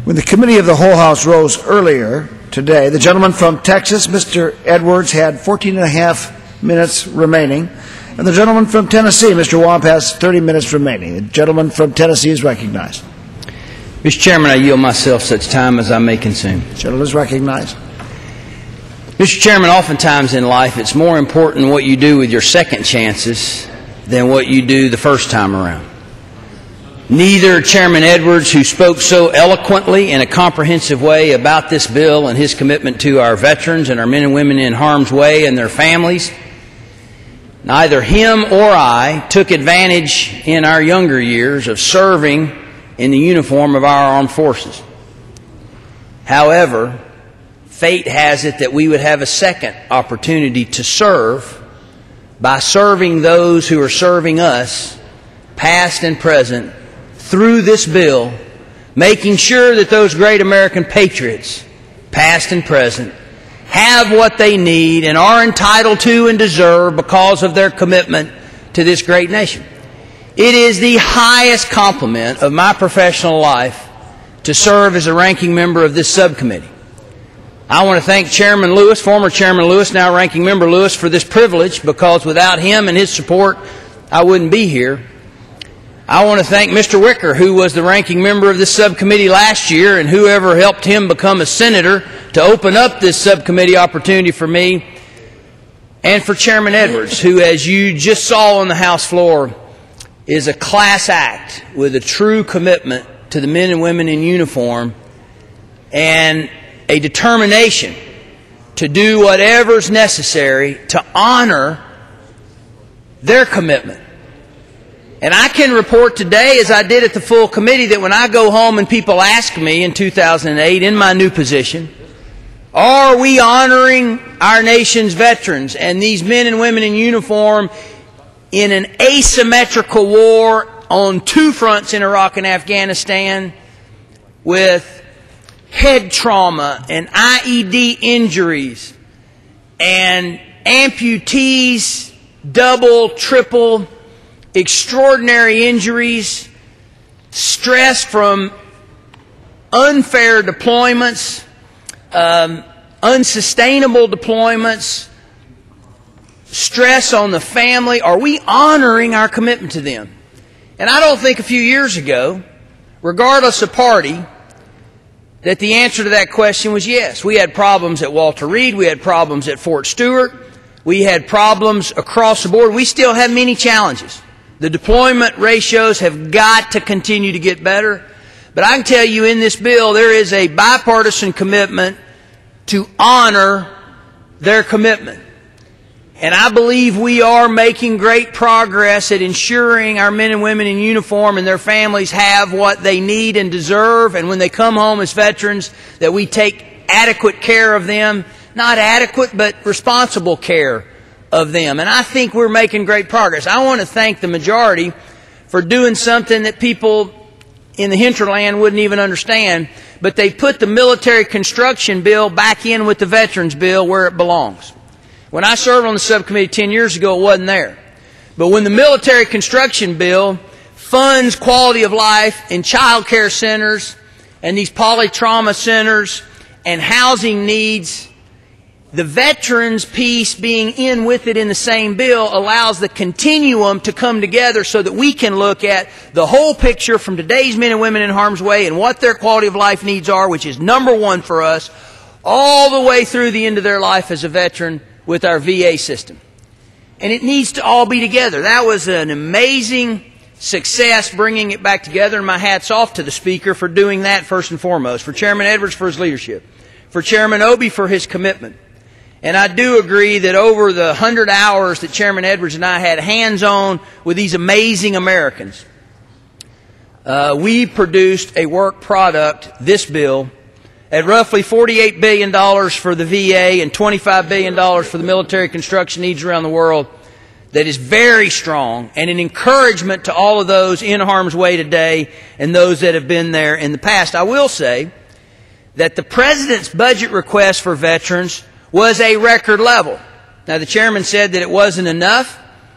When the committee of the whole House rose earlier today, the gentleman from Texas, Mr. Edwards, had 14 and a half minutes remaining, and the gentleman from Tennessee, Mr. Wamp, has 30 minutes remaining. The gentleman from Tennessee is recognized. Mr. Chairman, I yield myself such time as I may consume. The gentleman is recognized. Mr. Chairman, oftentimes in life it's more important what you do with your second chances than what you do the first time around. Neither Chairman Edwards, who spoke so eloquently in a comprehensive way about this bill and his commitment to our veterans and our men and women in harm's way and their families, neither him or I took advantage in our younger years of serving in the uniform of our armed forces. However, fate has it that we would have a second opportunity to serve by serving those who are serving us, past and present, through this bill, making sure that those great American patriots, past and present, have what they need and are entitled to and deserve because of their commitment to this great nation. It is the highest compliment of my professional life to serve as a ranking member of this subcommittee. I want to thank Chairman Lewis, former Chairman Lewis, now Ranking Member Lewis, for this privilege, because without him and his support, I wouldn't be here. I want to thank Mr. Wicker, who was the ranking member of this subcommittee last year, and whoever helped him become a senator to open up this subcommittee opportunity for me, and for Chairman Edwards, who, as you just saw on the House floor, is a class act with a true commitment to the men and women in uniform and a determination to do whatever's necessary to honor their commitment. And I can report today, as I did at the full committee, that when I go home and people ask me in 2008, in my new position, are we honoring our nation's veterans and these men and women in uniform in an asymmetrical war on two fronts in Iraq and Afghanistan, with head trauma and IED injuries and amputees, double, triple, extraordinary injuries, stress from unfair deployments, unsustainable deployments, stress on the family? Are we honoring our commitment to them? And I don't think a few years ago, regardless of party, that the answer to that question was yes. We had problems at Walter Reed. We had problems at Fort Stewart. We had problems across the board. We still have many challenges. The deployment ratios have got to continue to get better. But I can tell you, in this bill, there is a bipartisan commitment to honor their commitment. And I believe we are making great progress at ensuring our men and women in uniform and their families have what they need and deserve, and when they come home as veterans, that we take adequate care of them. Not adequate, but responsible care of them. And I think we're making great progress. I want to thank the majority for doing something that people in the hinterland wouldn't even understand, but they put the military construction bill back in with the veterans bill where it belongs. When I served on the subcommittee 10 years ago, it wasn't there. But when the military construction bill funds quality of life in child care centers and these polytrauma centers and housing needs, the veterans piece being in with it in the same bill allows the continuum to come together so that we can look at the whole picture from today's men and women in harm's way and what their quality of life needs are, which is number one for us, all the way through the end of their life as a veteran with our VA system. And it needs to all be together. That was an amazing success, bringing it back together, and my hat's off to the Speaker for doing that first and foremost, for Chairman Edwards for his leadership, for Chairman Obey for his commitment. And I do agree that over the 100 hours that Chairman Edwards and I had hands-on with these amazing Americans, we produced a work product, this bill, at roughly $48 billion for the VA and $25 billion for the military construction needs around the world, that is very strong and an encouragement to all of those in harm's way today and those that have been there in the past. I will say that the President's budget request for veterans was a record level. Now, the Chairman said that it wasn't enough.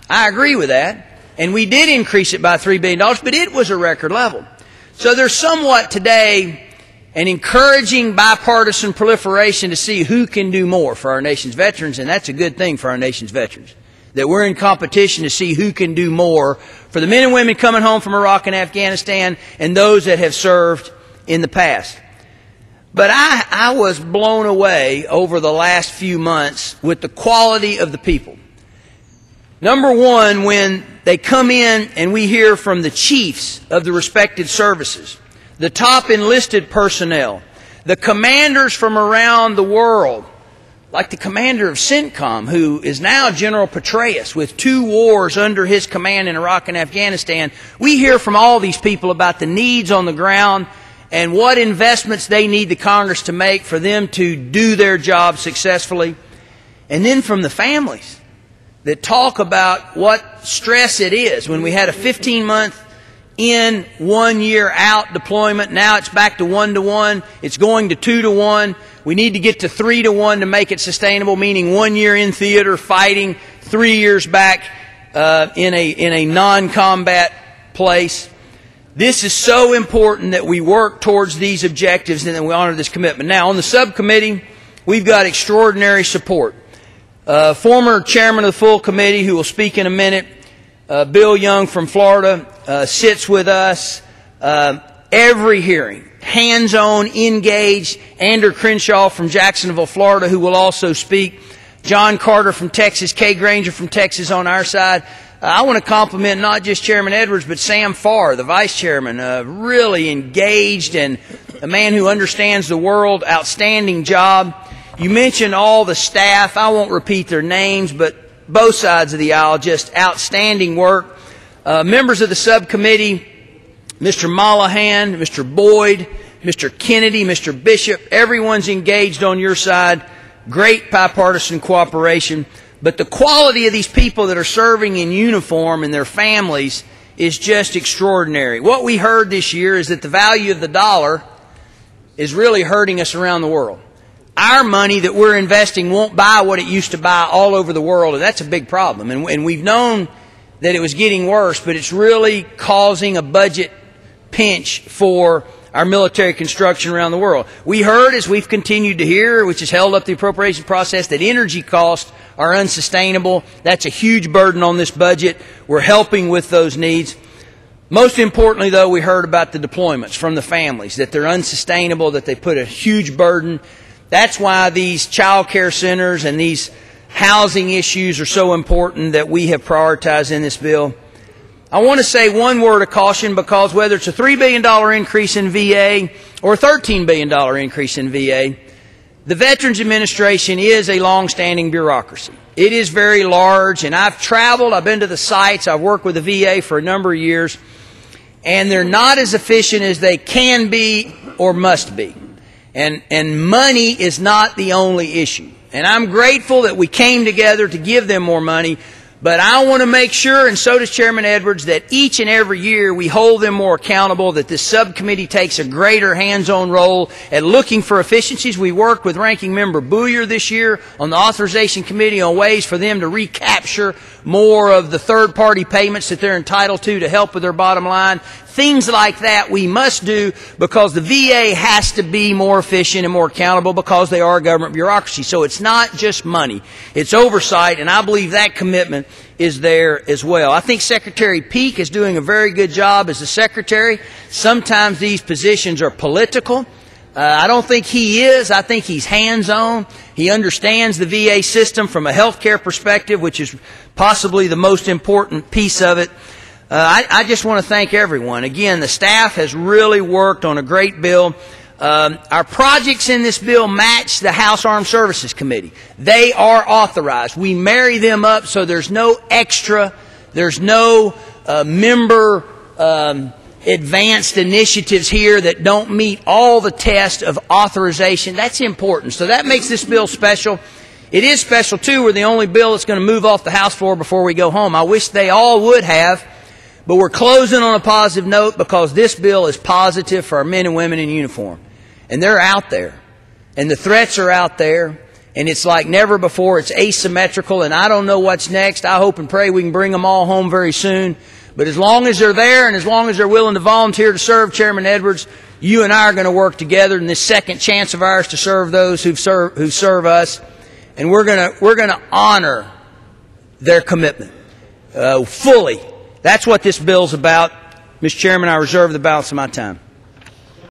I agree with that. And we did increase it by $3 billion, but it was a record level. So there's somewhat today and encouraging bipartisan proliferation to see who can do more for our nation's veterans, and that's a good thing for our nation's veterans, that we're in competition to see who can do more for the men and women coming home from Iraq and Afghanistan and those that have served in the past. But I was blown away over the last few months with the quality of the people. Number one, when they come in and we hear from the chiefs of the respected services, the top enlisted personnel, the commanders from around the world, like the commander of CENTCOM, who is now General Petraeus with 2 wars under his command in Iraq and Afghanistan. We hear from all these people about the needs on the ground and what investments they need the Congress to make for them to do their job successfully. And then from the families that talk about what stress it is when we had a 15-month in, 1 year out deployment. Now it's back to 1-to-1. It's going to 2-to-1. We need to get to 3-to-1 to make it sustainable, meaning 1 year in theater fighting, 3 years back in a non-combat place. This is so important that we work towards these objectives and that we honor this commitment. Now, on the subcommittee, we've got extraordinary support. Former chairman of the full committee, who will speak in a minute, Bill Young from Florida, sits with us every hearing, hands-on, engaged. Andrew Crenshaw from Jacksonville, Florida, who will also speak. John Carter from Texas, Kay Granger from Texas on our side. I want to compliment not just Chairman Edwards, but Sam Farr, the vice chairman, really engaged and a man who understands the world. Outstanding job. You mentioned all the staff. I won't repeat their names, but both sides of the aisle, just outstanding work. Members of the subcommittee, Mr. Mollahan, Mr. Boyd, Mr. Kennedy, Mr. Bishop, everyone's engaged on your side. Great bipartisan cooperation. But the quality of these people that are serving in uniform and their families is just extraordinary. What we heard this year is that the value of the dollar is really hurting us around the world. Our money that we're investing won't buy what it used to buy all over the world, and that's a big problem. And we've known that it was getting worse, but it's really causing a budget pinch for our military construction around the world. We heard, as we've continued to hear, which has held up the appropriation process, that energy costs are unsustainable. That's a huge burden on this budget. We're helping with those needs. Most importantly, though, we heard about the deployments from the families, that they're unsustainable, that they put a huge burden. That's why these child care centers and these housing issues are so important that we have prioritized in this bill. I want to say one word of caution, because whether it's a $3 billion increase in VA or a $13 billion increase in VA, the Veterans Administration is a long-standing bureaucracy. It is very large, and I've traveled, I've been to the sites, I've worked with the VA for a number of years, and they're not as efficient as they can be or must be. And money is not the only issue. And I'm grateful that we came together to give them more money. But I want to make sure, and so does Chairman Edwards, that each and every year we hold them more accountable, that this subcommittee takes a greater hands-on role at looking for efficiencies. We worked with Ranking Member Booyer this year on the Authorization Committee on ways for them to recapture more of the third-party payments that they're entitled to help with their bottom line. Things like that we must do, because the VA has to be more efficient and more accountable, because they are a government bureaucracy. So it's not just money. It's oversight, and I believe that commitment is there as well. I think Secretary Peake is doing a very good job as a secretary. Sometimes these positions are political. I don't think he is. I think he's hands-on. He understands the VA system from a health care perspective, which is possibly the most important piece of it. I just want to thank everyone. Again, the staff has really worked on a great bill. Our projects in this bill match the House Armed Services Committee. They are authorized. We marry them up so there's no extra, there's no member advanced initiatives here that don't meet all the tests of authorization. That's important. So that makes this bill special. It is special, too. We're the only bill that's going to move off the House floor before we go home. I wish they all would have. But we're closing on a positive note, because this bill is positive for our men and women in uniform. And they're out there. And the threats are out there. And it's like never before. It's asymmetrical. And I don't know what's next. I hope and pray we can bring them all home very soon. But as long as they're there, and as long as they're willing to volunteer to serve, Chairman Edwards, You and I are going to work together in this second chance of ours to serve those who serve us, and we're going to honor their commitment fully. That's what this bill's about. Mr. Chairman, I reserve the balance of my time.